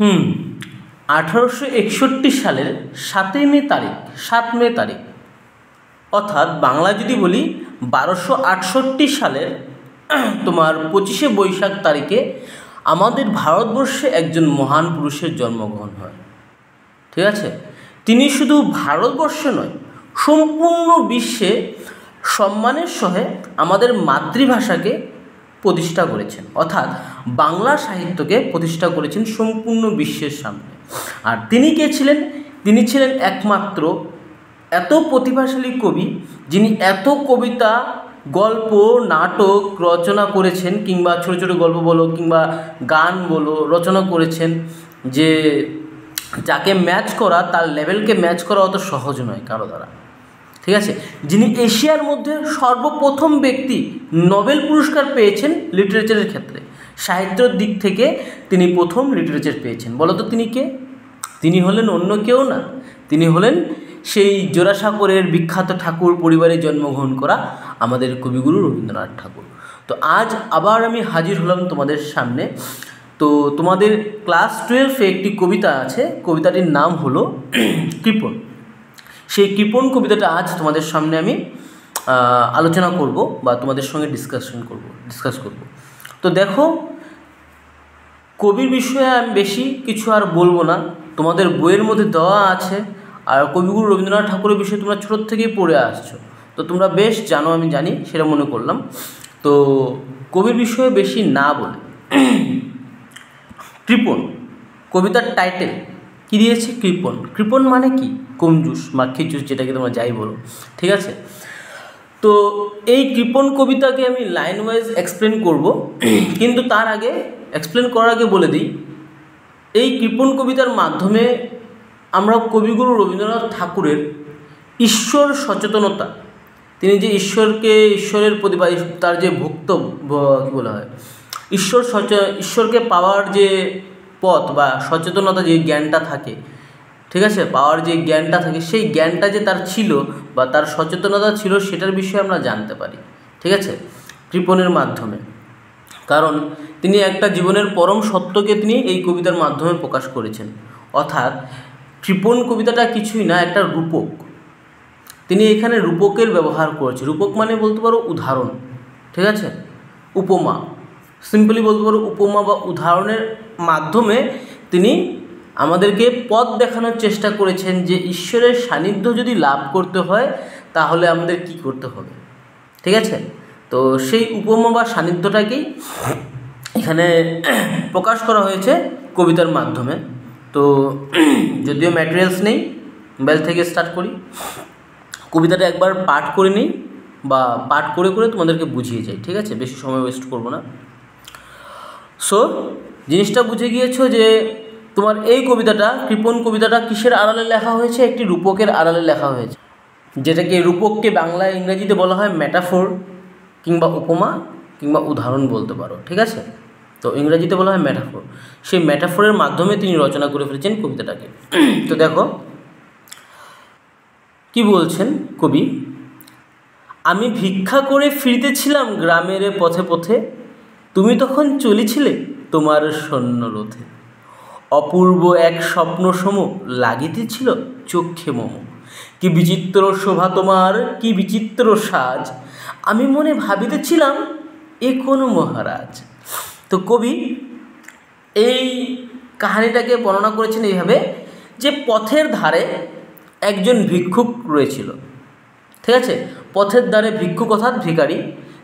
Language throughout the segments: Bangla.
হুম 1861 সালের 7 মে তারিখ অর্থাৎ বাংলায় যদি বলি 1268 সালের তোমার 25শে বৈশাখ তারিখে আমাদের ভারতবর্ষে একজন মহান পুরুষের জন্মগ্রহণ হয়। ঠিক আছে, তিনি শুধু ভারতবর্ষে নয়, সম্পূর্ণ বিশ্বে সম্মানের সহে আমাদের মাতৃভাষাকে প্রতিষ্ঠা করেছেন, অর্থাৎ বাংলা সাহিত্যকে প্রতিষ্ঠা করেছেন সম্পূর্ণ বিশ্বের সামনে। আর তিনি কে ছিলেন? তিনি ছিলেন একমাত্র এত প্রতিভাশালী কবি, যিনি এত কবিতা, গল্প, নাটক রচনা করেছেন, কিংবা ছোটো ছোটো গল্প বলো কিংবা গান বলো রচনা করেছেন, যে যাকে ম্যাচ করা, তার লেভেলকে ম্যাচ করা অত সহজ নয় কারো দ্বারা। ঠিক আছে, যিনি এশিয়ার মধ্যে সর্বপ্রথম ব্যক্তি নোবেল পুরস্কার পেয়েছেন লিটারেচারের ক্ষেত্রে, সাহিত্যের দিক থেকে তিনি প্রথম লিটারেচার পেয়েছেন। বলো তো তিনি কে? তিনি হলেন অন্য কেউ না, তিনি হলেন সেই জোড়াসাঁকোরের বিখ্যাত ঠাকুর পরিবারে জন্মগ্রহণ করা আমাদের কবিগুরু রবীন্দ্রনাথ ঠাকুর। তো আজ আবার আমি হাজির হলাম তোমাদের সামনে। তো তোমাদের ক্লাস 12-এ একটি কবিতা আছে, কবিতাটির নাম হলো কৃপণ। সেই কৃপণ কবিতাটা আজ তোমাদের সামনে আমি আলোচনা করব বা তোমাদের সঙ্গে ডিসকাস করব। তো দেখো, কবির বিষয়ে আমি বেশি কিছু আর বলবো না, তোমাদের বইয়ের মধ্যে দেওয়া আছে। আর কবিগুরু রবীন্দ্রনাথ ঠাকুরের বিষয়ে তোমরা ছোটোর থেকেই পড়ে আসছো, তো তোমরা বেশ জানো, আমি জানি, সেটা মনে করলাম। তো কবির বিষয়ে বেশি না বলে, কৃপণ কবিতার টাইটেল কী দিয়েছে? কৃপণ। কৃপণ মানে কি? কঞ্জুস বা খিচুস, যেটাকে তোমরা যাই বলো। ঠিক আছে, তো এই কৃপণ কবিতাকে আমি লাইন ওয়াইজ এক্সপ্লেন করব, কিন্তু তার আগে এক্সপ্লেন করার আগে বলে দিই, এই কৃপণ কবিতার মাধ্যমে আমরা কবিগুরু রবীন্দ্রনাথ ঠাকুরের ঈশ্বর সচেতনতা, তিনি যে ঈশ্বরের প্রতি বা তার যে ভক্ত কী বলা হয়, ঈশ্বরকে পাওয়ার যে পথ বা সচেতনতা, যে জ্ঞানটা থাকে, ঠিক আছে, পাওয়ার যে জ্ঞানটা থাকে, সেই জ্ঞানটা যে তার ছিল বা তার সচেতনতা ছিল, সেটার বিষয়ে আমরা জানতে পারি। ঠিক আছে, কৃপণের মাধ্যমে, কারণ তিনি একটা জীবনের পরম সত্যকে তিনি এই কবিতার মাধ্যমে প্রকাশ করেছেন। অর্থাৎ কৃপণ কবিতাটা কিছুই না, একটা রূপক। তিনি এখানে রূপকের ব্যবহার করেছেন। রূপক মানে বলতে পারো উদাহরণ, ঠিক আছে, উপমা, সিম্পলি বলতে পারো উপমা বা উদাহরণের মাধ্যমে তিনি আমাদেরকে পথ দেখানোর চেষ্টা করেছেন যে ঈশ্বরের সান্নিধ্য যদি লাভ করতে হয় তাহলে আমাদের কি করতে হবে। ঠিক আছে, তো সেই উপমা বা সান্নিধ্যটাকেই এখানে প্রকাশ করা হয়েছে কবিতার মাধ্যমে। তো যদিও ম্যাটেরিয়ালস নেই, মোবাইল থেকে স্টার্ট করি, কবিতাটা একবার পাঠ করে নিই বা পাঠ করে করে তোমাদেরকে বুঝিয়ে যাই। ঠিক আছে, বেশি সময় ওয়েস্ট করবো না। সো জিনিসটা বুঝে গিয়েছো যে তোমার এই কবিতাটা, কৃপণ কবিতাটা কিসের আড়ালে লেখা হয়েছে? একটি রূপকের আড়ালে লেখা হয়েছে, যেটাকে রূপককে বাংলা ইংরেজিতে বলা হয় ম্যাটাফোর কিংবা উপমা কিংবা উদাহরণ বলতে পারো। ঠিক আছে, তো ইংরেজিতে বলা হয় ম্যাটাফোর। সেই ম্যাটাফোরের মাধ্যমে তিনি রচনা করে ফেলেছেন কবিতাটাকে। তো দেখো কি বলছেন কবি, আমি ভিক্ষা করে ফিরিতেছিলাম গ্রামের পথে পথে, তুমি তখন চলিছিলে তোমার সৈন্যরথে, অপূর্ব এক স্বপ্ন সম লাগিতেছিল চক্ষে মম, কি বিচিত্র শোভা তোমার, কি বিচিত্র সাজ, আমি মনে ভাবিতেছিলাম এ কোন মহারাজ। তো কবি এই কাহিনীটাকে বর্ণনা করেছেন এইভাবে যে পথের ধারে একজন ভিক্ষুক রয়েছিল। ঠিক আছে, পথের ধারে ভিক্ষুক অর্থাৎ ভিখারি,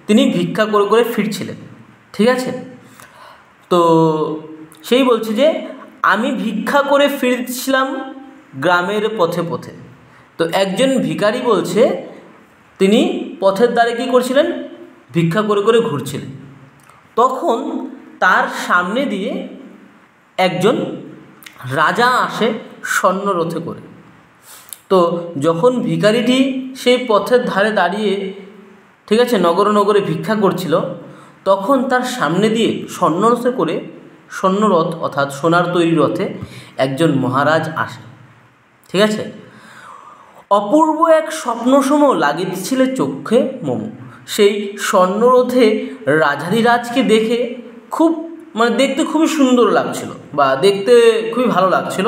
তিনি ভিক্ষা করে করে ফিরছিলেন। ঠিক আছে, তো সেই বলছে যে আমি ভিক্ষা করে ফিরছিলাম গ্রামের পথে পথে। তো একজন ভিখারি বলছে তিনি পথের ধারে কী করছিলেন? ভিক্ষা করে করে ঘুরছিলেন। তখন তার সামনে দিয়ে একজন রাজা আসে স্বর্ণরথে করে। তো যখন ভিখারিটি সেই পথের ধারে দাঁড়িয়ে, ঠিক আছে, নগরে নগরে ভিক্ষা করছিল, তখন তার সামনে দিয়ে স্বর্ণরথে করে, স্বর্ণরথ অর্থাৎ সোনার তৈরি রথে একজন মহারাজ আসে। ঠিক আছে, অপূর্ব এক স্বপ্নসম লাগিতেছিল চক্ষে মম, সেই স্বর্ণরথে রাজাধিরাজকে দেখে খুব মানে দেখতে খুবই সুন্দর লাগছিল বা দেখতে খুবই ভালো লাগছিল,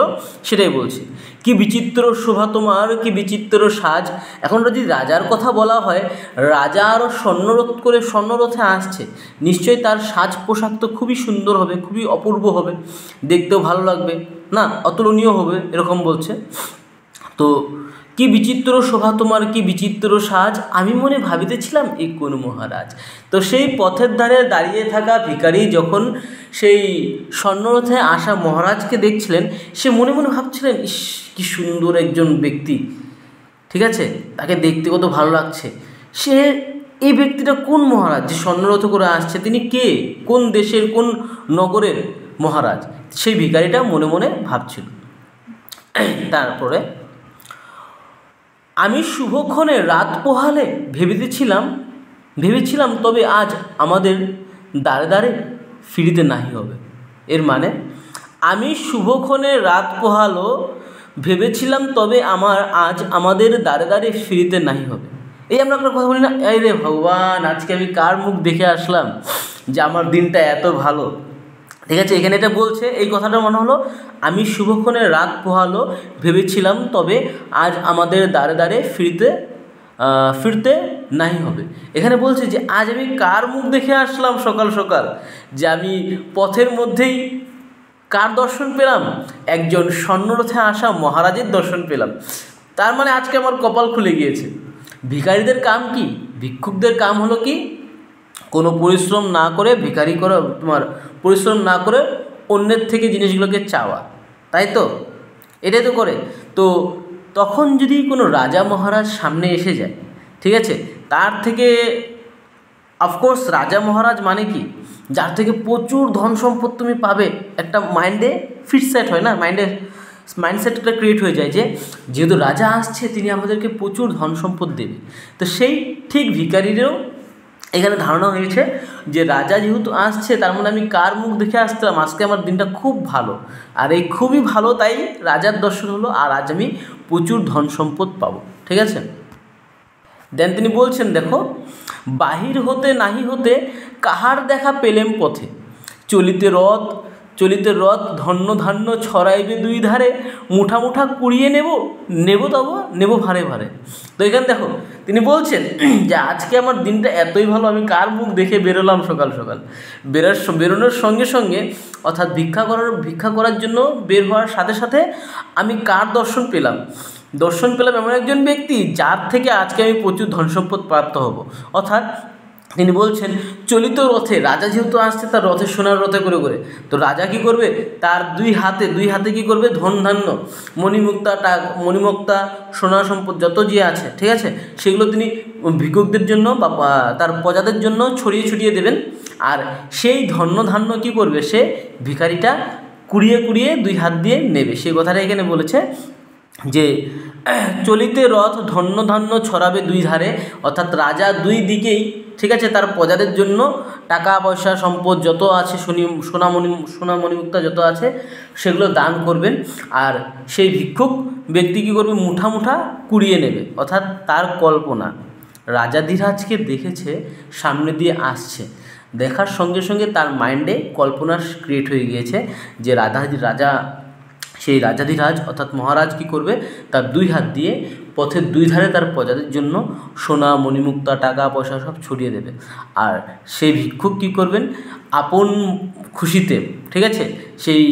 সেটাই বলছি। কি বিচিত্র শোভা তোমার, কি বিচিত্র সাজ। এখন যদি রাজার কথা বলা হয়, রাজা আরও স্বর্ণরথে আসছে, নিশ্চয়ই তার সাজ পোশাক তো খুবই সুন্দর হবে, খুবই অপূর্ব হবে, দেখতেও ভালো লাগবে, না অতুলনীয় হবে, এরকম বলছে। তো কি বিচিত্র শোভা তোমার, কি বিচিত্র সাজ, আমি মনে ভাবিতেছিলাম এ কোন মহারাজ। তো সেই পথের ধারে দাঁড়িয়ে থাকা ভিখারি যখন সেই স্বর্ণরথে আসা মহারাজকে দেখছিলেন, সে মনে মনে ভাবছিলেন, ইস কি সুন্দর একজন ব্যক্তি, ঠিক আছে, তাকে দেখতে কত ভালো লাগছে। সে এই ব্যক্তিটা কোন মহারাজ যে স্বর্ণরথ করে আসছে, তিনি কে, কোন দেশের কোন নগরের মহারাজ, সেই ভিখারিটা মনে মনে ভাবছিল। তারপরে আমি শুভক্ষণে রাত পোহালে ভেবেছিলাম তবে আজ আমাদের দ্বারে দ্বারে ফিরিতে নাহি হবে। এর মানে, আমি শুভক্ষণে রাত পোহালো ভেবেছিলাম তবে আজ আমাদের দ্বারে দ্বারে ফিরিতে নাহি হবে। এই আমরা একটা কথা বলি না, এই রে ভগবান, আজকে আমি কার মুখ দেখে আসলাম যে আমার দিনটা এত ভালো, ঠিক আছে। এখানে এটা বলছে, এই কথাটা মনে হলো, আমি শুভক্ষণে রাত পোহালো ভেবেছিলাম তবে আজ আমাদের দ্বারে দ্বারে ফিরতে নাহি হবে। এখানে বলছে যে আজ আমি কার মুখ দেখে আসলাম সকাল সকাল, যে আমি পথের মধ্যেই কার দর্শন পেলাম, একজন স্বর্ণরথে আসা মহারাজের দর্শন পেলাম। তার মানে আজকে আমার কপাল খুলে গিয়েছে। ভিখারিদের কাম কি, ভিক্ষুকদের কাম হলো কি, কোনো পরিশ্রম না করে, ভিখারি করে তোমার পরিশ্রম না করে অন্যের থেকে জিনিসগুলোকে চাওয়া, তাই তো, এটাই তো করে। তো তখন যদি কোনো রাজা মহারাজ সামনে এসে যায়, ঠিক আছে, তার থেকে অফকোর্স রাজা মহারাজ মানে কি, যার থেকে প্রচুর ধন সম্পদ তুমি পাবে, একটা মাইন্ডে ফিট সেট হয় না, মাইন্ডসেটটা ক্রিয়েট হয়ে যায় যে যেহেতু রাজা আসছে তিনি আমাদেরকে প্রচুর ধন সম্পদ দেবে। তো সেই ঠিক ভিখারিরও এখানে ধারণা হয়েছে যে রাজা যেহেতু আসছে, তার মানে আমি কার মুখ দেখে আসতাম, আজকে আমার দিনটা খুব ভালো, আর এই খুবই ভালো, তাই রাজার দর্শন হলো, আর আজ আমি প্রচুর ধন সম্পদ পাবো, ঠিক আছে। দেন তিনি বলছেন, দেখো, বাহির হতে নাহি হতে কাহার দেখা পেলেম পথে, চলিতে রথ ধন্য ধান্য ছড়াইবে দুই ধারে, মুঠা মুঠা কুড়িয়ে নেব ভারে ভারে। তো এখানে দেখো তিনি বলছেন যে আজকে আমার দিনটা এতই ভালো, আমি কার মুখ দেখে বেরোলাম সকাল সকাল। বেরোনোর সঙ্গে সঙ্গে, অর্থাৎ ভিক্ষা করার জন্য বের হওয়ার সাথে সাথে আমি কার দর্শন পেলাম এমন একজন ব্যক্তি যার থেকে আজকে আমি প্রচুর ধন সম্পদ প্রাপ্ত হব। অর্থাৎ তিনি বলছেন, চলিত রথে, রাজা যেহেতু আসছে তার রথে, সোনার রথে করে করে, তো রাজা কি করবে, তার দুই হাতে কি করবে, ধন ধান্য, মণিমুক্তা সোনা সম্পদ যত যে আছে, ঠিক আছে, সেগুলো তিনি ভিক্ষুকদের জন্য বা তার প্রজাদের জন্য ছড়িয়ে দেবেন। আর সেই ধন্য ধান্য কি করবে, সে ভিখারিটা কুড়িয়ে দুই হাত দিয়ে নেবে। সেই কথাটা এখানে বলেছে যে চলিতে রথ ধন্য ধান্য ছড়াবে দুই ধারে, অর্থাৎ রাজা দুই দিকেই, ঠিক আছে, তার প্রজাদের জন্য টাকা পয়সা সম্পদ যত আছে, সোনা মণিমুক্তা যত আছে, সেগুলো দান করবেন। আর সেই ভিক্ষুক ব্যক্তি কী করবে, মুঠা মুঠা কুড়িয়ে নেবে। অর্থাৎ তার কল্পনা, রাজাধিরাজকে দেখেছে, সামনে দিয়ে আসছে, দেখার সঙ্গে সঙ্গে তার মাইন্ডে কল্পনা ক্রিয়েট হয়ে গিয়েছে যে সেই রাজাধিরাজ অর্থাৎ মহারাজ কি করবে, তার দুই হাত দিয়ে পথের দুই ধারে তার প্রজাদের জন্য সোনা মণিমুক্তা টাকা পয়সা সব ছড়িয়ে দেবে। আর সেই ভিক্ষুক কী করবেন, আপন খুশিতে, ঠিক আছে, সেই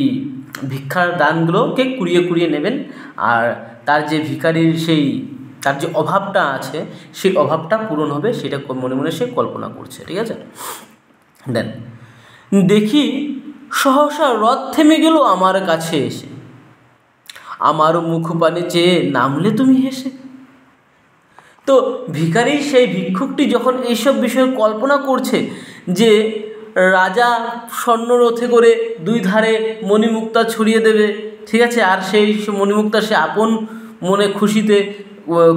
ভিক্ষার দানগুলোকে কুড়িয়ে নেবেন। আর তার যে ভিখারির তার যে অভাবটা আছে, সেই অভাবটা পূরণ হবে, সেটা মনে মনে সে কল্পনা করছে, ঠিক আছে। দেন দেখি সহসা রথ থেমে গেল আমার কাছে এসে, আমার মুখ পানে চেয়ে নামলে তুমি হেসে। তো ভিখারি সেই ভিক্ষুকটি যখন এইসব বিষয়ে কল্পনা করছে যে রাজা স্বর্ণরথে করে দুই ধারে মণিমুক্তা ছড়িয়ে দেবে, ঠিক আছে, আর সেই মণিমুক্তা সে আপন মনে খুশিতে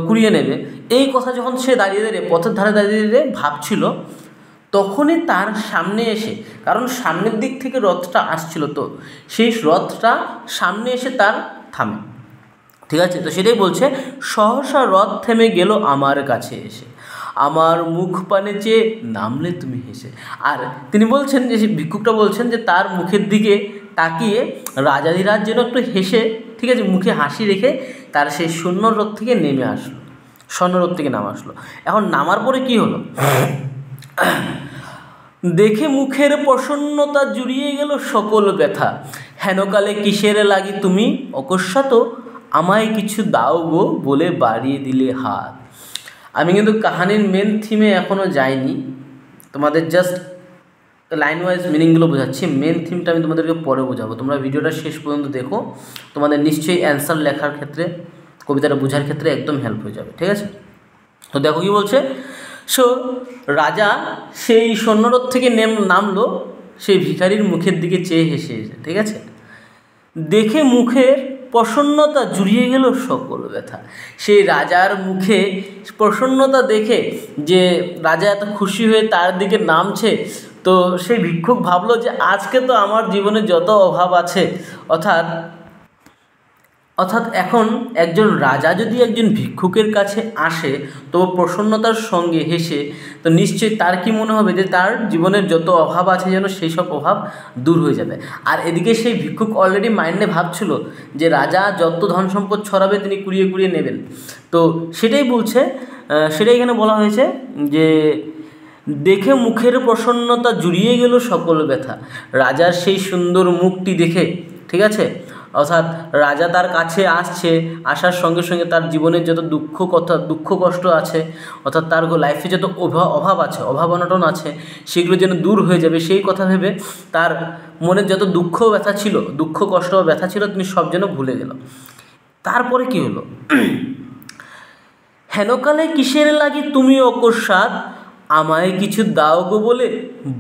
কুড়িয়ে নেবে, এই কথা যখন সে পথের ধারে দাঁড়িয়ে ভাবছিল, তখনই তার সামনে এসে, কারণ সামনের দিক থেকে রথটা আসছিল, তো সেই রথটা সামনে এসে তার থামে, ঠিক আছে। তো সেটাই বলছে, সহসা রথ থেমে গেল আমার কাছে এসে, আমার মুখ পানে চেয়ে নামলে তুমি হেসে। আর তিনি বলছেন যে ভিক্ষুকটা বলছেন যে তার মুখের দিকে তাকিয়ে রাজাধিরাজ যেন একটু হেসে, ঠিক আছে, মুখে হাসি রেখে তার সেই শূন্যরথ থেকে নেমে আসলো, স্বর্ণরথ থেকে নামা আসলো। এখন নামার পরে কি হলো, দেখে মুখের প্রসন্নতা জুড়িয়ে গেল সকল ব্যথা, হেনকালে কিসের লাগি তুমি অকস্মাৎ আমায় কিছু দাও গো বলে বাড়িয়ে দিলে হাত। আমি কিন্তু কাহানির মেন থিমে এখনও যাইনি, তোমাদের জাস্ট লাইন ওয়াইজ মিনিংগুলো বোঝাচ্ছি। মেন থিমটা আমি তোমাদেরকে পরে বোঝাবো, তোমরা ভিডিওটা শেষ পর্যন্ত দেখো, তোমাদের নিশ্চয়ই অ্যান্সার লেখার ক্ষেত্রে, কবিতাটা বোঝার ক্ষেত্রে একদম হেল্প হয়ে যাবে, ঠিক আছে। তো দেখো কী বলছে, সো রাজা সেই স্বর্ণরথ থেকে নামলো, সেই ভিখারির মুখের দিকে চেয়ে হেসে হেসে, ঠিক আছে, দেখে মুখের প্রসন্নতা জুড়িয়ে গেল সকল ব্যথা। সেই রাজার মুখে প্রসন্নতা দেখে যে রাজা এত খুশি হয়ে তার দিকে নামছে, তো সেই ভিক্ষুক ভাবলো যে আজকে তো আমার জীবনে যত অভাব আছে, অর্থাৎ এখন একজন রাজা যদি একজন ভিক্ষুকের কাছে আসে তো প্রসন্নতার সঙ্গে হেসে, তো নিশ্চয়ই তার কি মনে হবে যে তার জীবনের যত অভাব আছে যেন সেই সব অভাব দূর হয়ে যাবে। আর এদিকে সেই ভিক্ষুক অলরেডি মাইন্ডে ভাবছিল যে রাজা যত ধন সম্পদ ছড়াবে তিনি কুড়িয়ে কুড়িয়ে নেবেন। তো সেটাই বলছে, সেটাই এখানে বলা হয়েছে যে দেখে মুখের প্রসন্নতা জুড়িয়ে গেল সকল ব্যথা। রাজার সেই সুন্দর মুখটি দেখে, ঠিক আছে, অর্থাৎ রাজা তার কাছে আসছে, আসার সঙ্গে সঙ্গে তার জীবনের যত দুঃখ কষ্ট আছে, অর্থাৎ তার লাইফে যত অভাব আছে, অভাব অনটন আছে, সেগুলো যেন দূর হয়ে যাবে সেই কথা ভেবে তার মনের যত দুঃখ ব্যথা ছিল, দুঃখ কষ্ট বা ব্যথা ছিল, তিনি সব যেন ভুলে গেল। তারপরে কি হলো, হেনকালে কিসের লাগি তুমি অকস্মাৎ আমায় কিছু দাও গো বলে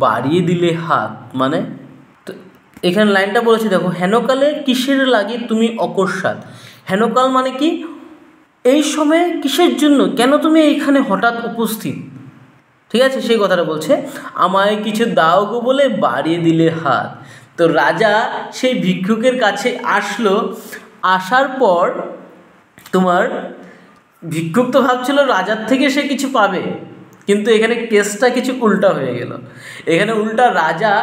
বাড়িয়ে দিলে হাত। মানে তো এখানে লাইনটা বলেছি দেখো, হেনকালে কিসের লাগি তুমি অকস্মাৎ। হেনকাল মানে কি, এই সময়ে কিসের জন্য, কেন তুমি এইখানে হঠাৎ উপস্থিত, ঠিক আছে, সেই কথাটা বলছে, আমায় কিছু দাও গো বলে বাড়িয়ে দিলে হাত। তো রাজা সেই ভিক্ষুকের কাছে আসলো, আসার পর তোমার ভিক্ষুক তো ভাবছিল রাজার থেকে সে কিছু পাবে, কিন্তু এখানে কেসটা কিছু উল্টা হয়ে গেল। এখানে উল্টা রাজা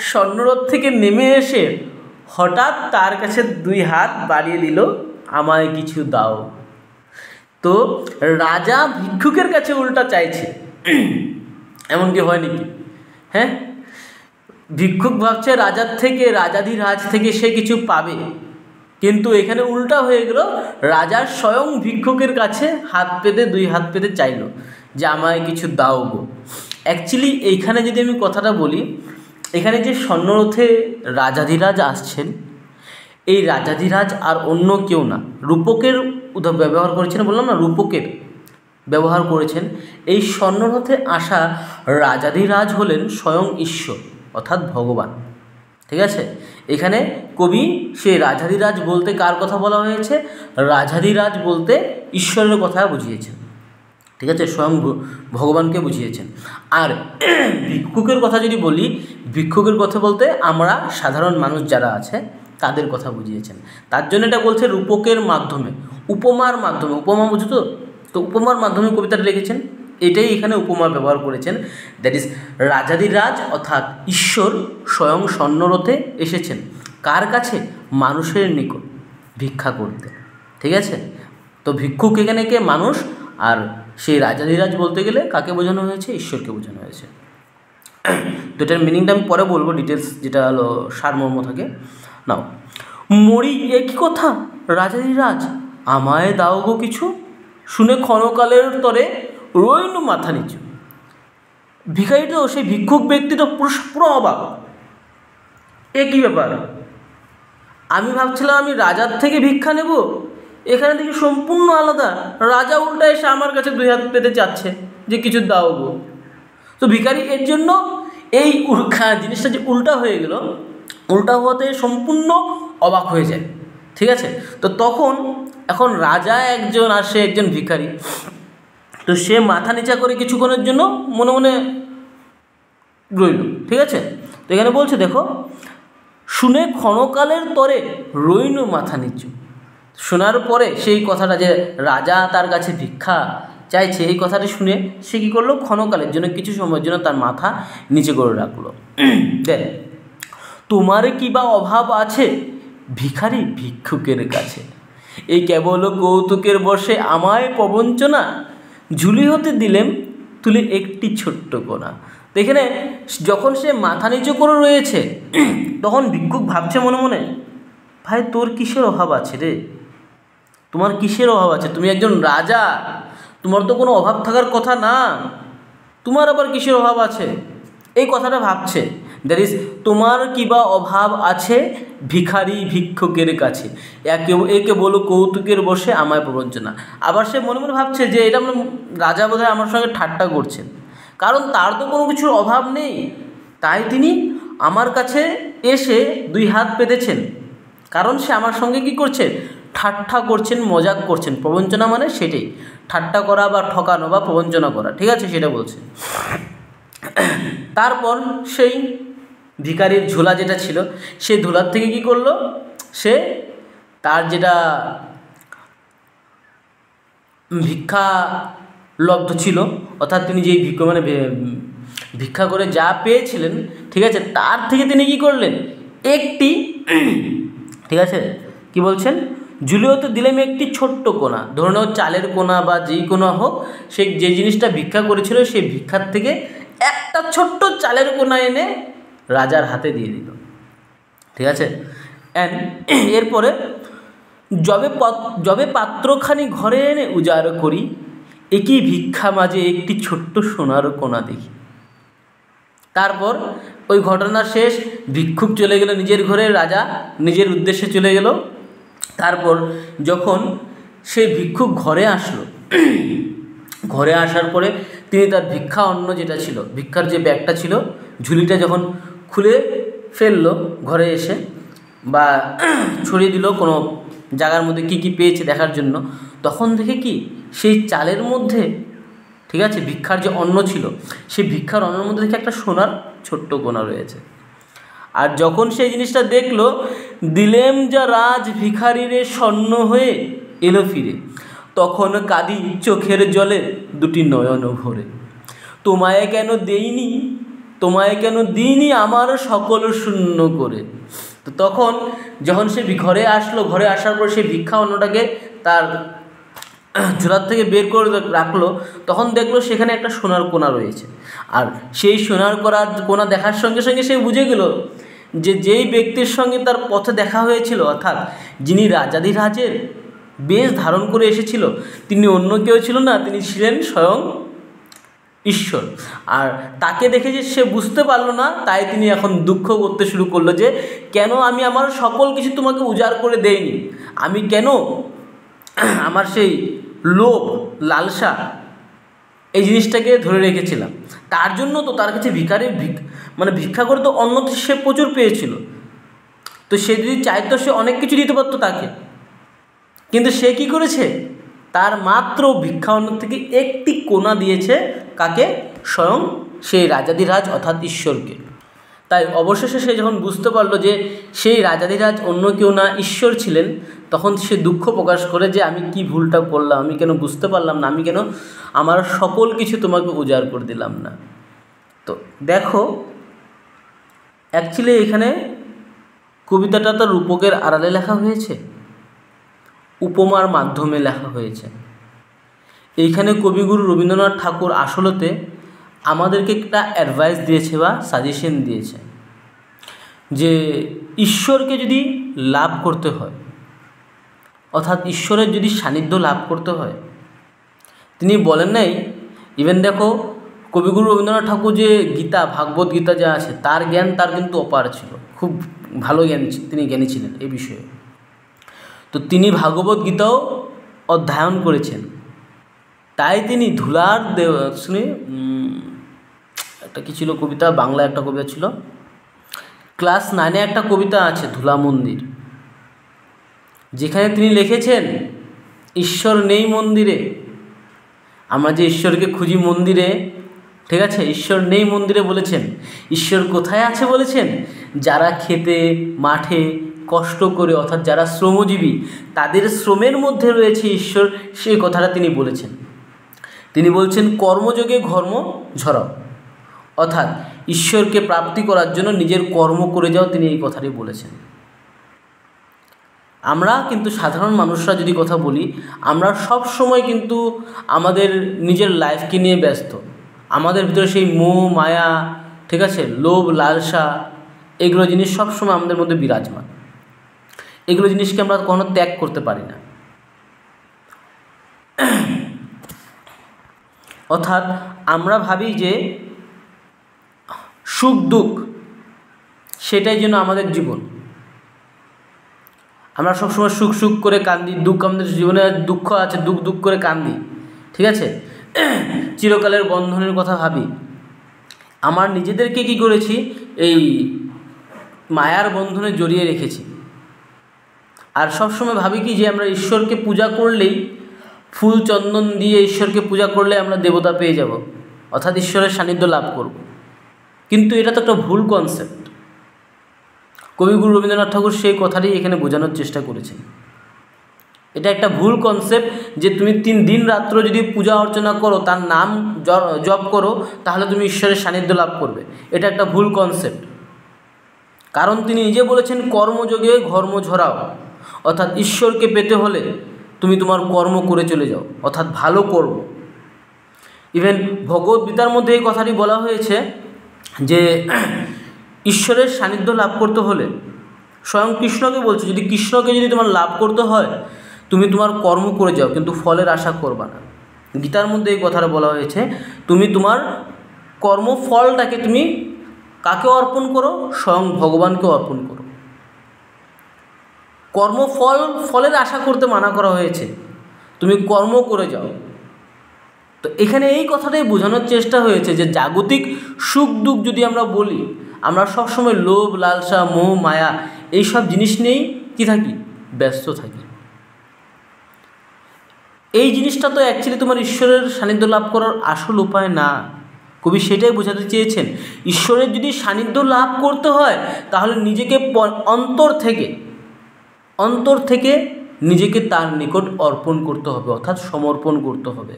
স্বর্ণরথ থেকে নেমে এসে হঠাৎ তার কাছে দুই হাত বাড়িয়ে দিল, আমায় কিছু দাও। তো রাজা ভিক্ষুকের কাছে উল্টা চাইছে, এমন কি হয় নাকি? হ্যাঁ, ভিক্ষুক ভাবছে রাজার থেকে, রাজাধিরাজ থেকে সে কিছু পাবে, কিন্তু এখানে উল্টা হয়ে গেল, রাজার স্বয়ং ভিক্ষুকের কাছে হাত পেতে, দুই হাত পেতে চাইল যে আমায় কিছু দাও গো। অ্যাকচুয়ালি এইখানে যদি আমি কথাটা বলি, এখানে যে স্বর্ণরথে রাজাধিরাজ আসছেন, এই রাজাধিরাজ আর অন্য কেউ না, রূপকের ব্যবহার করেছেন, বললাম না, রূপকের ব্যবহার করেছেন। এই স্বর্ণরথে আসা রাজাধিরাজ হলেন স্বয়ং ঈশ্বর, অর্থাৎ ভগবান, ঠিক আছে। এখানে কবি সেই রাজাধিরাজ বলতে কার কথা বলা হয়েছে, রাজাধিরাজ বলতে ঈশ্বরের কথা বুঝিয়েছেন, ঠিক আছে, স্বয়ং ভগবানকে বুঝিয়েছেন। আর ভিক্ষুকের কথা যদি বলি, ভিক্ষুকের কথা বলতে আমরা সাধারণ মানুষ যারা আছে তাদের কথা বুঝিয়েছেন। তার জন্য এটা বলছে রূপকের মাধ্যমে, উপমার মাধ্যমে, উপমা বুঝো তো উপমার মাধ্যমে কবিতাটা লিখেছেন, এটাই এখানে উপমা ব্যবহার করেছেন। দ্যাট ইজ রাজাধিরাজ অর্থাৎ ঈশ্বর স্বয়ং স্বর্ণরথে এসেছেন কার কাছে, মানুষের নিকট ভিক্ষা করতে, ঠিক আছে। তো ভিক্ষুক এখানে কে, মানুষ, আর সেই রাজাধিরাজ বলতে গেলে কাকে বোঝানো হয়েছে, ঈশ্বরকে বোঝানো হয়েছে। তো এটার মিনিংটা আমি পরে বলবো, ডিটেলস যেটা হলো সারমর্ম থাকে। নাও, মরি একই কথা রাজাধিরাজ আমায় দাও গো কিছু, শুনে ক্ষণকালের তরে রইনু মাথা নিচু। ভিখারিটাও, সেই ভিক্ষুক ব্যক্তিটা পুরো অবাক, এ কী ব্যাপার, আমি ভাবছিলাম আমি রাজার থেকে ভিক্ষা নেব, এখানে দেখি সম্পূর্ণ আলাদা, রাজা উল্টা এসে আমার কাছে দুই হাত পেতে চাচ্ছে যে কিছু দাও গো। তো ভিখারি এর জন্য এই জিনিসটা যে উল্টা হয়ে গেল, উল্টা হওয়াতে সম্পূর্ণ অবাক হয়ে যায়, ঠিক আছে। তো তখন এখন রাজা একজন আসে, একজন ভিখারি, তো সে মাথা নিচা করে কিছুক্ষণের জন্য মনে মনে রইল, ঠিক আছে। তো এখানে বলছে দেখো, শুনে ক্ষণকালের তরে রইনু মাথা নিচু। শোনার পরে সেই কথাটা যে রাজা তার কাছে ভিক্ষা চাইছে, এই কথাটি শুনে সে কী করলো, ক্ষণকালের জন্য কিছু সময়ের জন্য তার মাথা নিচে করে রাখলো। দেন, তোমার কি বা অভাব আছে ভিখারি ভিক্ষুকের কাছে, এই কেবল কৌতুকের বশে আমায় প্রবঞ্চনা, ঝুলি হতে দিলেম তুলে একটি ছোট্ট কোণা। তো এখানে যখন সে মাথা নিচু করে রয়েছে তখন ভিক্ষুক ভাবছে মনে মনে, ভাই তোর কিসের অভাব আছে রে, তোমার কিসের অভাব আছে, তুমি একজন রাজা, তোমার তো কোনো অভাব থাকার কথা না, তোমার আবার কিসের অভাব আছে, এই কথাটা ভাবছে। দ্যাট ইজ, তোমার কিবা অভাব আছে ভিখারি ভিক্ষুকের কাছে, একে বলো কৌতুকের বসে আমায় প্রবঞ্চনা। আবার সে মনে মনে ভাবছে যে এটা রাজা বোধহয় আমার সঙ্গে ঠাট্টা করছেন, কারণ তার তো কোনো কিছুর অভাব নেই, তাই তিনি আমার কাছে এসে দুই হাত পেতেছেন, কারণ সে আমার সঙ্গে কি করছে, ঠাট্টা করছেন, মজাক করছেন। প্রবঞ্চনা মানে সেটাই, ঠাট্টা করা বা ঠকানো বা প্রবঞ্চনা করা, ঠিক আছে, সেটা বলছে। তারপর সেই ভিখারির ঝোলা যেটা ছিল, সেই ঝোলার থেকে কি করলো, সে তার যেটা ভিক্ষা লব্ধ ছিল, অর্থাৎ তিনি যেই ভিক্ষা করে যা পেয়েছিলেন, ঠিক আছে, তার থেকে তিনি কি করলেন, একটি, ঠিক আছে, কি বলছেন, ঝুলিও তো দিলেন একটি ছোট্ট কোণা, ধরে নাও চালের কোণা বা যেই কোণা হোক, সে যে জিনিসটা ভিক্ষা করেছিল সেই ভিক্ষার থেকে একটা ছোট্ট চালের কোণা এনে রাজার হাতে দিয়ে দিল, ঠিক আছে। এরপরে যবে পাত্রখানি ঘরে এনে উজাড় করি, একই ভিক্ষা মাঝে একটি ছোট্ট সোনার কোণা দেখি। তারপর ওই ঘটনা শেষ, ভিক্ষুক চলে গেল নিজের ঘরে, রাজা নিজের উদ্দেশ্যে চলে গেল। তারপর যখন সেই ভিক্ষুক ঘরে আসলো, ঘরে আসার পরে তিনি তার ভিক্ষা অন্ন যেটা ছিল, ভিক্ষার যে ব্যাগটা ছিল, ঝুলিটা যখন খুলে ফেললো ঘরে এসে, বা ছড়িয়ে দিল কোনো জায়গার মধ্যে কি কি পেয়েছে দেখার জন্য, তখন দেখে কি সেই চালের মধ্যে, ঠিক আছে, ভিক্ষার যে অন্ন ছিল, সেই ভিক্ষার অন্নের মধ্যে দেখে একটা সোনার ছোট্ট কোণা রয়েছে। আর যখন সেই জিনিসটা দেখলো, দিলেম যা রাজ ভিখারিরে স্বর্ণ হয়ে এলো ফিরে, তখন কাঁদি চোখের জলে দুটি নয়ন ভরে, তোমায় কেন দেইনি, তোমায় কেন দিইনি আমার সকল শূন্য করে। তো তখন যখন সে ঘরে আসলো, ঘরে আসার পর সেই ভিক্ষা অন্নটাকে তার ঝোলার থেকে বের করে রাখলো, তখন দেখলো সেখানে একটা সোনার কোণা রয়েছে। আর সেই সোনার কোণা দেখার সঙ্গে সঙ্গে সে বুঝে গেল যে যেই ব্যক্তির সঙ্গে তার পথে দেখা হয়েছিল, অর্থাৎ যিনি রাজাধিরাজের বেশ ধারণ করে এসেছিল, তিনি অন্য কেউ ছিল না, তিনি ছিলেন স্বয়ং ঈশ্বর। আর তাকে দেখে যে সে বুঝতে পারলো না, তাই তিনি এখন দুঃখ করতে শুরু করলো যে কেন আমি আমার সকল কিছু তোমাকে উজাড় করে দেইনি, আমি কেন আমার সেই লোভ লালসা এই জিনিসটাকে ধরে রেখেছিলাম, তার জন্য তো তার কাছে ভিক্ষা করে তো অন্য সে প্রচুর পেয়েছিল, তো সে যদি চাইতো সে অনেক কিছু দিতে পারতো তাকে, কিন্তু সে কি করেছে, তার মাত্র ভিক্ষা অন্ন থেকে একটি কোণা দিয়েছে, কাকে, স্বয়ং সেই রাজাধিরাজ অর্থাৎ ঈশ্বরকে। তাই অবশেষে সে যখন বুঝতে পারলো যে সেই রাজাধিরাজ অন্য কেউ না, ঈশ্বর ছিলেন, তখন সে দুঃখ প্রকাশ করে যে আমি কি ভুলটা করলাম, আমি কেন বুঝতে পারলাম না, আমি কেন আমার সকল কিছু তোমাকে উজাড় করে দিলাম না। তো দেখো, অ্যাকচুয়ালি এখানে কবিতাটা তো রূপকের আড়ালে লেখা হয়েছে, উপমার মাধ্যমে লেখা হয়েছে। এইখানে কবিগুরু রবীন্দ্রনাথ ঠাকুর আসলতে আমাদেরকে একটা অ্যাডভাইস দিয়েছে বা সাজেশন দিয়েছে যে ঈশ্বরকে যদি লাভ করতে হয়, অর্থাৎ ঈশ্বরের যদি সান্নিধ্য লাভ করতে হয়, তিনি বলেন নাই, ইভেন দেখো কবিগুরু রবীন্দ্রনাথ ঠাকুর যে গীতা, ভাগবত গীতা যা আছে, তার জ্ঞান তার কিন্তু অপার ছিল, খুব ভালো জ্ঞান, তিনি জ্ঞানী ছিলেন এই বিষয়ে। তো তিনি ভাগবত গীতাও অধ্যয়ন করেছেন, তাই তিনি ধুলার শুনে একটা কী ছিল কবিতা, বাংলা একটা কবিতা ছিল, ক্লাস 9-এ একটা কবিতা আছে ধুলা মন্দির, যেখানে তিনি লিখেছেন ঈশ্বর নেই মন্দিরে, আমরা যে ঈশ্বরকে খুঁজি মন্দিরে, ঠিক আছে, ঈশ্বর নেই মন্দিরে বলেছেন, ঈশ্বর কোথায় আছে বলেছেন, যারা খেতে মাঠে কষ্ট করে, অর্থাৎ যারা শ্রমজীবী, তাদের শ্রমের মধ্যে রয়েছে ঈশ্বর, সেই কথাটা তিনি বলেছেন। তিনি বলছেন কর্মযোগে ঘর্ম ঝরাও, অর্থাৎ ঈশ্বরকে প্রাপ্তি করার জন্য নিজের কর্ম করে যাও, তিনি এই কথাটি বলেছেন। আমরা কিন্তু সাধারণ মানুষরা যদি কথা বলি, আমরা সব সময় কিন্তু আমাদের নিজের লাইফকে নিয়ে ব্যস্ত। আমাদের ভিতরে সেই মোহ মায়া, ঠিক আছে, লোভ লালসা, এগুলো জিনিস সবসময় আমাদের মধ্যে বিরাজমান। এগুলো জিনিসকে আমরা কখনো ত্যাগ করতে পারি না। অর্থাৎ আমরা ভাবি যে সুখ দুঃখ সেটাই যেন আমাদের জীবন। আমরা সবসময় সুখ সুখ করে কান্দি, দুঃখ, আমাদের জীবনে দুঃখ আছে, দুঃখ দুঃখ করে কান্দি, ঠিক আছে, চিরকালের বন্ধনের কথা ভাবি। আমার নিজেদেরকে কি করেছি, এই মায়ার বন্ধনে জড়িয়ে রেখেছি। আর সবসময় ভাবি কি যে আমরা ঈশ্বরকে পূজা করলেই, ফুল চন্দন দিয়ে ঈশ্বরকে পূজা করলে আমরা দেবতা পেয়ে যাব, অর্থাৎ ঈশ্বরের সান্নিধ্য লাভ করব। কিন্তু এটা তো একটা ভুল কনসেপ্ট। কবিগুরু রবীন্দ্রনাথ ঠাকুর সেই কথাটি এখানে বোঝানোর চেষ্টা করেছেন। এটা একটা ভুল কনসেপ্ট যে তুমি দিন রাত্র যদি পূজা অর্চনা করো, তার নাম জপ করো, তাহলে তুমি ঈশ্বরের সান্নিধ্য লাভ করবে। এটা একটা ভুল কনসেপ্ট। কারণ তিনি নিজে বলেছেন কর্মযোগে ঘর্ম ঝরাও, অর্থাৎ ঈশ্বরকে পেতে হলে তুমি তোমার কর্ম করে চলে যাও, অর্থাৎ ভালো কর্ম। ইভেন ভগবদ্গীতার মধ্যে এই কথাটি বলা হয়েছে যে ঈশ্বরের সান্নিধ্য লাভ করতে হলে, স্বয়ং কৃষ্ণকে বলছে, যদি কৃষ্ণকে যদি তোমার লাভ করতে হয়, তুমি তোমার কর্ম করে যাও, কিন্তু ফলের আশা করবা না। গীতার মধ্যে এই কথাটা বলা হয়েছে, তুমি তোমার কর্মফলটাকে তুমি কাকে অর্পণ করো? স্বয়ং ভগবানকে অর্পণ করো। ফলের আশা করতে মানা করা হয়েছে, তুমি কর্ম করে যাও। তো এখানে এই কথাটাই বোঝানোর চেষ্টা হয়েছে যে জাগতিক সুখ দুঃখ যদি আমরা বলি, আমরা সবসময় লোভ লালসা মোহ মায়া এইসব জিনিস নিয়েই কি থাকি, ব্যস্ত থাকি। এই জিনিসটা তো অ্যাকচুয়ালি তোমার ঈশ্বরের সান্নিধ্য লাভ করার আসল উপায় না। কবি সেটাই বোঝাতে চেয়েছেন, ঈশ্বরের যদি সান্নিধ্য লাভ করতে হয়, তাহলে নিজেকে অন্তর থেকে নিজেকে তার নিকট অর্পণ করতে হবে, অর্থাৎ সমর্পণ করতে হবে।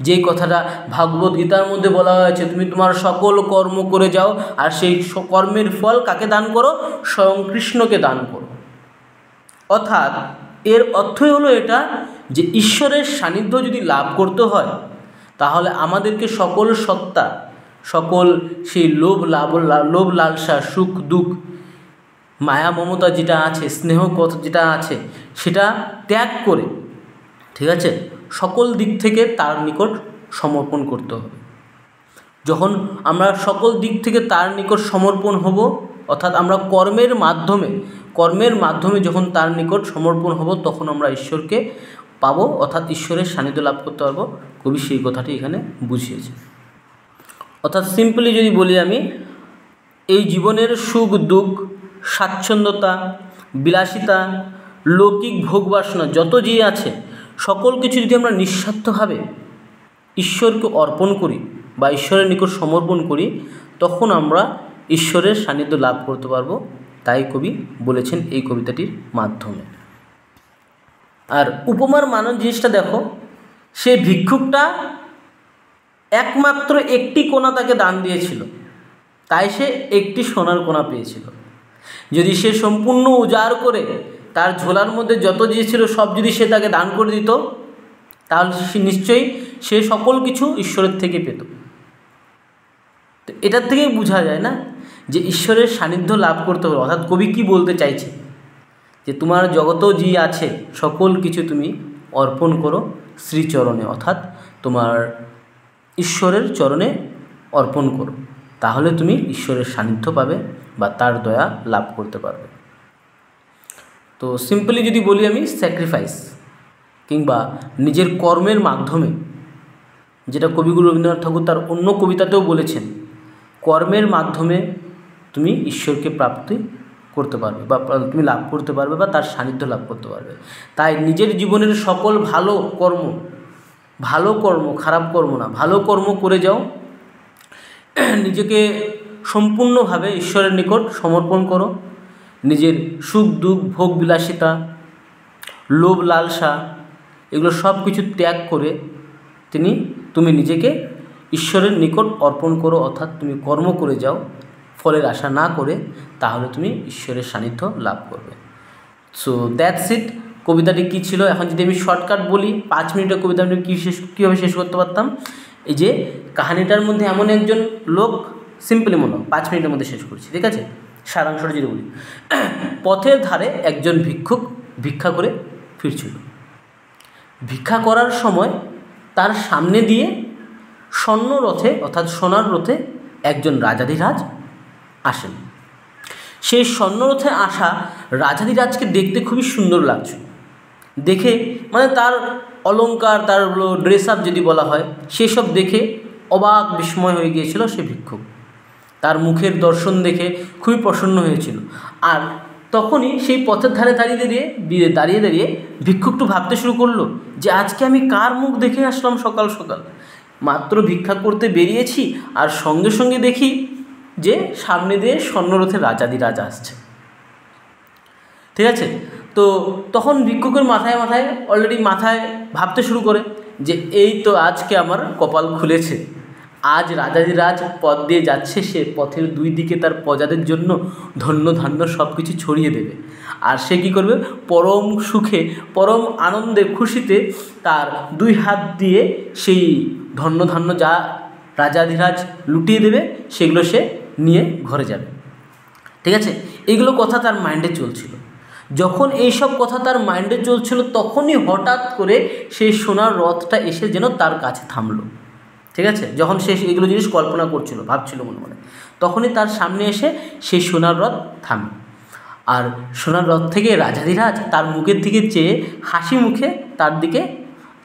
যেই কথাটা ভাগবত গীতার মধ্যে বলা হয়েছে, তুমি তোমার সকল কর্ম করে যাও, আর সেই কর্মের ফল কাকে দান করো? স্বয়ং কৃষ্ণকে দান করো। অর্থাৎ এর অর্থই হলো এটা যে ঈশ্বরের সান্নিধ্য যদি লাভ করতে হয়, তাহলে আমাদেরকে সকল সত্তা, সকল সেই লোভ লালসা, সুখ দুঃখ, মায়া মমতা যেটা আছে, স্নেহ কথা যেটা আছে, সেটা ত্যাগ করে, ঠিক আছে, সকল দিক থেকে তার নিকট সমর্পণ করতে হবে। যখন আমরা সকল দিক থেকে তার নিকট সমর্পণ হব, অর্থাৎ আমরা কর্মের মাধ্যমে যখন তার নিকট সমর্পণ হব, তখন আমরা ঈশ্বরকে পাবো, অর্থাৎ ঈশ্বরের সান্নিধ্য লাভ করতে পারবো। কবি সেই কথাটি এখানে বুঝিয়েছে। অর্থাৎ সিম্পলি যদি বলি আমি, এই জীবনের সুখ দুঃখ, স্বাচ্ছন্দ্যতা, বিলাসিতা, লৌকিক ভোগ বাসনা যত যে আছে, সকল কিছু যদি আমরা নিঃস্বার্থভাবে ঈশ্বরকে অর্পণ করি বা ঈশ্বরের নিকট সমর্পণ করি, তখন আমরা ঈশ্বরের সান্নিধ্য লাভ করতে পারবো। তাই কবি বলেছেন এই কবিতাটির মাধ্যমে। আর উপমার মানব জিনিসটা দেখো, সে ভিক্ষুকটা একমাত্র একটি কোণা তাকে দান দিয়েছিল, তাই সে একটি সোনার কোণা পেয়েছিল। যদি সে সম্পূর্ণ উজাড় করে তার ঝোলার মধ্যে যত যে ছিল সব যদি সে তাকে দান করে দিত, তাহলে সে নিশ্চয়ই সে সকল কিছু ঈশ্বরের থেকে পেত। তো এটার থেকেই বোঝা যায় না যে ঈশ্বরের সান্নিধ্য লাভ করতে হলো। অর্থাৎ কবি কী বলতে চাইছে, যে তোমার জগতেও যে আছে সকল কিছু তুমি অর্পণ করো শ্রীচরণে, অর্থাৎ তোমার ঈশ্বরের চরণে অর্পণ করো, তাহলে তুমি ঈশ্বরের সান্নিধ্য পাবে বা তার দয়া লাভ করতে পারবে। তো সিম্পলি যদি বলি আমি, স্যাক্রিফাইস কিংবা নিজের কর্মের মাধ্যমে, যেটা কবিগুরু রবীন্দ্রনাথ ঠাকুর তার অন্য কবিতাতেও বলেছেন, কর্মের মাধ্যমে তুমি ঈশ্বরকে প্রাপ্তি করতে পারবে বা তুমি লাভ করতে পারবে বা তার সান্নিধ্য লাভ করতে পারবে। তাই নিজের জীবনের সকল ভালো কর্ম, খারাপ কর্ম না, ভালো কর্ম করে যাও, নিজেকে সম্পূর্ণভাবে ঈশ্বরের নিকট সমর্পণ করো, নিজের সুখ দুঃখ ভোগ বিলাসিতা লোভ লালসা এগুলো সব কিছু ত্যাগ করে তিনি তুমি নিজেকে ঈশ্বরের নিকট অর্পণ করো, অর্থাৎ তুমি কর্ম করে যাও ফলের আশা না করে, তাহলে তুমি ঈশ্বরের সান্নিধ্য লাভ করবে। So that's it. কবিতাটি কী ছিল, এখন যদি আমি শর্টকাট বলি, 5 মিনিটের কবিতা আমি কীভাবে শেষ করতে পারতাম। এই যে কাহিনীটার মধ্যে এমন একজন লোক, সিম্পলি মনে হয় 5 মিনিটের মধ্যে শেষ করছি, ঠিক আছে। সারাংশটা যদি বলি, পথের ধারে একজন ভিক্ষুক ভিক্ষা করে ফিরছিল। ভিক্ষা করার সময় তার সামনে দিয়ে স্বর্ণ রথে অর্থাৎ সোনার রথে একজন রাজাধিরাজ আসেন। সেই স্বর্ণরথে আসা রাজাধিরাজকে দেখতে খুবই সুন্দর লাগছে। দেখে মানে তার অলংকার, তার ড্রেস আপ যদি বলা হয়, সেসব দেখে অবাক বিস্ময় হয়ে গিয়েছিল সে ভিক্ষুক। তার মুখের দর্শন দেখে খুবই প্রসন্ন হয়েছিল। আর তখনই সেই পথের ধারে দাঁড়িয়ে ভিক্ষুকটু ভাবতে শুরু করলো যে আজকে আমি কার মুখ দেখে আসলাম সকাল সকাল। মাত্র ভিক্ষা করতে বেরিয়েছি আর সঙ্গে সঙ্গে দেখি যে সামনে দিয়ে স্বর্ণরথের রাজাধিরাজ আসছে, ঠিক আছে। তো তখন ভিক্ষুকের অলরেডি মাথায় ভাবতে শুরু করে যে এই তো আজকে আমার কপাল খুলেছে, আজ রাজাধিরাজ পথ দিয়ে যাচ্ছে, সে পথের 2 দিকে তার প্রজাদের জন্য ধন্য ধান্য সব কিছু ছড়িয়ে দেবে। আর সে কী করবে, পরম সুখে পরম আনন্দে খুশিতে তার 2 হাত দিয়ে সেই ধন্য ধান্য যা রাজাধিরাজ লুটিয়ে দেবে সেগুলো সে নিয়ে ঘরে যাবে, ঠিক আছে। এগুলো কথা তার মাইন্ডে চলছিল। যখন এইসব কথা তার মাইন্ডে চলছিল, তখনই হঠাৎ করে সেই সোনার রথটা এসে যেন তার কাছে থামলো, ঠিক আছে। যখন সে এগুলো জিনিস কল্পনা করছিল, ভাবছিল মনে মনে, তখনই তার সামনে এসে সেই সোনার রথ থামে। আর সোনার রথ থেকে রাজাধিরাজ তার মুখের দিকে চেয়ে হাসি মুখে তার দিকে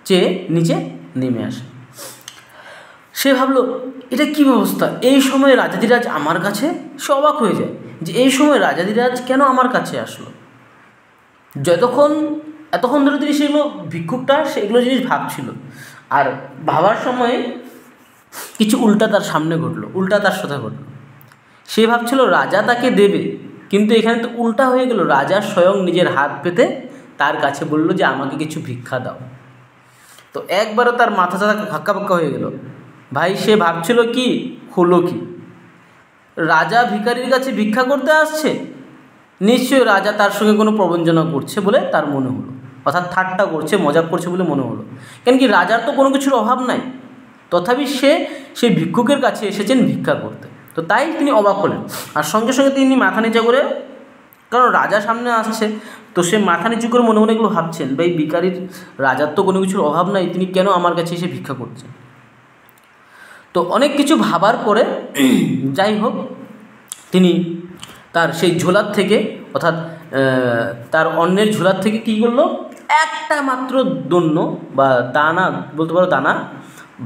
চেয়ে নিচে নেমে আসে। সে ভাবলো এটা কী ব্যবস্থা, এই সময় রাজাধিরাজ আমার কাছে। সে অবাক হয়ে যায় যে এই সময় রাজাধিরাজ কেন আমার কাছে আসলো। এতক্ষণ ধরে তিনি সেগুলো ভিক্ষুকটা সেগুলো জিনিস ভাবছিল। আর ভাবার সময়ে কিছু উল্টা তার সামনে ঘটলো, উল্টা তার সাথে ঘটলো। সে ভাবছিল রাজা তাকে দেবে, কিন্তু এখানে তো উল্টা হয়ে গেল। রাজা স্বয়ং নিজের হাত পেতে তার কাছে বলল যে আমাকে কিছু ভিক্ষা দাও। তো একবারও তার মাথা ধাক্কা হয়ে গেল। ভাই সে ভাবছিল কি হলো কি, রাজা ভিখারির কাছে ভিক্ষা করতে আসছে, নিশ্চয়ই রাজা তার সঙ্গে কোনো প্রবঞ্চনা করছে বলে তার মনে হলো, অর্থাৎ ঠাট্টা করছে, মজাক করছে বলে মনে হলো। কেন কি রাজার তো কোনো কিছুর অভাব নাই, তথাপি সেই ভিক্ষুকের কাছে এসেছেন ভিক্ষা করতে। তো তাই তিনি অবাক হলেন। আর সঙ্গে সঙ্গে তিনি মাথা নিচু করে, কারণ রাজা সামনে আসছে, তো সে মাথা নিচু করে মনে মনে এগুলো ভাবছেন, ভাই ভিখারির রাজার তো কোনো কিছুর অভাব নাই, তিনি কেন আমার কাছে এসে ভিক্ষা করছেন। তো অনেক কিছু ভাবার পরে যাই হোক তিনি তার সেই ঝোলার থেকে, অর্থাৎ তার অন্যের ঝোলার থেকে কী করলো, একটা মাত্র দন্য বা দানা বলতে পারো, দানা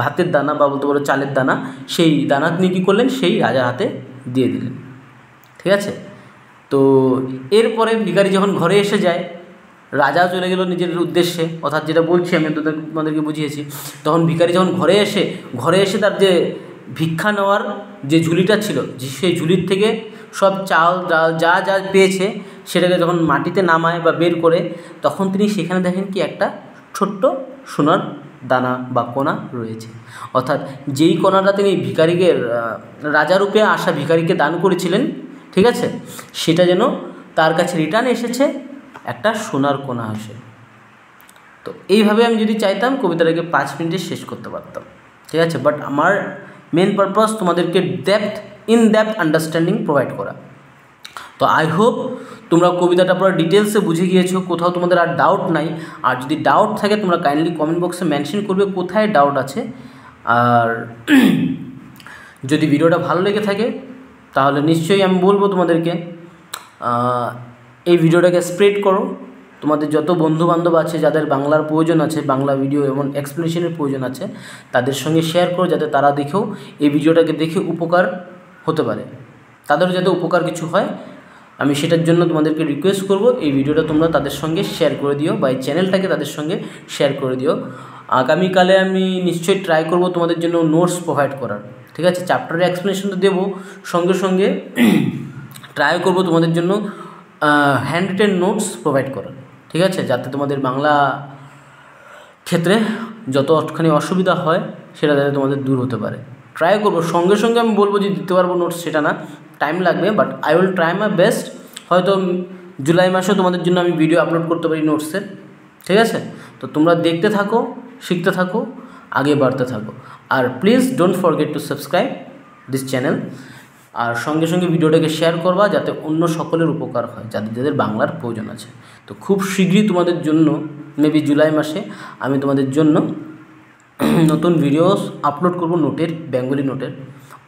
ভাতের দানা বা বলতে পারো চালের দানা, সেই দানা তিনি কী করলেন, সেই রাজার হাতে দিয়ে দিলেন, ঠিক আছে। তো এরপরে ভিখারি যখন ঘরে এসে যায়, রাজা চলে গেল নিজের উদ্দেশ্যে, অর্থাৎ যেটা বলছি আমি তোমাদেরকে বুঝিয়েছি। তখন ভিখারি যখন ঘরে এসে তার যে ভিক্ষা নেওয়ার যে ঝুলিটা ছিল, সেই ঝুলির থেকে সব চাল ডাল যা যা পেয়েছে সেটাকে যখন মাটিতে নামায় বা বের করে, তখন তিনি সেখানে দেখেন কি একটা ছোট্ট সোনার দানা বা কণা রয়েছে। অর্থাৎ যেই কণাটা তিনি ভিখারিকে, রাজারূপে আসা ভিখারিকে দান করেছিলেন, ঠিক আছে, সেটা যেন তার কাছে রিটার্ন এসেছে একটা সোনার কণা আসে। তো এইভাবে আমি যদি চাইতাম কবিতাটাকে 5 মিনিটে শেষ করতে পারতাম, ঠিক আছে। বাট আমার মেন পারপাস তোমাদেরকে ইন ডেপথ আন্ডারস্ট্যান্ডিং প্রোভাইড করা। তো আই হোপ তোমরা কবিতাটা পুরো ডিটেলসে বুঝে গিয়েছো, কোথাও তোমাদের আর ডাউট নাই। আর যদি ডাউট থাকে তোমরা কাইন্ডলি কমেন্ট বক্সে মেনশন করবে কোথায় ডাউট আছে। আর যদি ভিডিওটা ভালো লেগে থাকে তাহলে নিশ্চয়ই আমি বলবো তোমাদেরকে এই ভিডিওটাকে স্প্রেড করো। তোমাদের যত বন্ধুবান্ধব আছে যাদের বাংলার প্রয়োজন আছে, বাংলা ভিডিও এবং এক্সপ্লেনেশনের প্রয়োজন আছে, তাদের সঙ্গে শেয়ার করো, যাতে তারা দেখেও এই ভিডিওটাকে দেখে উপকার হতে পারে, তাদেরও যাতে উপকার কিছু হয়। আমি সেটার জন্য তোমাদেরকে রিকোয়েস্ট করব এই ভিডিওটা তোমরা তাদের সঙ্গে শেয়ার করে দিও, বা এই চ্যানেলটাকে তাদের সঙ্গে শেয়ার করে দিও। আগামীকালে আমি নিশ্চয়ই ট্রাই করব তোমাদের জন্য নোটস প্রোভাইড করার, ঠিক আছে। চ্যাপ্টারের এক্সপ্লেনেশন তো দেবো, সঙ্গে সঙ্গে ট্রাই করব তোমাদের জন্য হ্যান্ড রিটেন নোটস প্রোভাইড করার, ঠিক আছে, যাতে তোমাদের বাংলা ক্ষেত্রে যতখানি অসুবিধা হয় সেটা যাতে তোমাদের দূর হতে পারে। ট্রাই করবো, সঙ্গে সঙ্গে আমি বলবো যে দিতে পারবো নোটস সেটা না, টাইম লাগবে, but I will try my best. হয়তো জুলাই মাসেও তোমাদের জন্য আমি ভিডিও আপলোড করতে পারি নোটসের, ঠিক আছে? তো তোমরা দেখতে থাকো, শিখতে থাকো, আগে বাড়তে থাকো। আর please don't forget to subscribe this channel. আর সঙ্গে সঙ্গে ভিডিওটাকে শেয়ার করবা যাতে অন্য সকলের উপকার হয়, যাদের যাদের বাংলার প্রয়োজন আছে। তো খুব শীঘ্রই তোমাদের জন্য, মেবি জুলাই মাসে আমি তোমাদের জন্য নতুন ভিডিওস আপলোড করব, নোটের, বেঙ্গলি নোটের,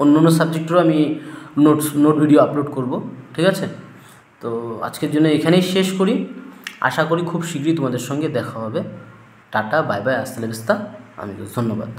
অন্য অন্য সাবজেক্টেরও আমি নোট ভিডিও আপলোড করব, ঠিক আছে? তো আজকের জন্য এখানেই শেষ করি। আশা করি খুব শীঘ্রই তোমাদের সঙ্গে দেখা হবে। টাটা, বাই বাই, আসসালাম, ধন্যবাদ।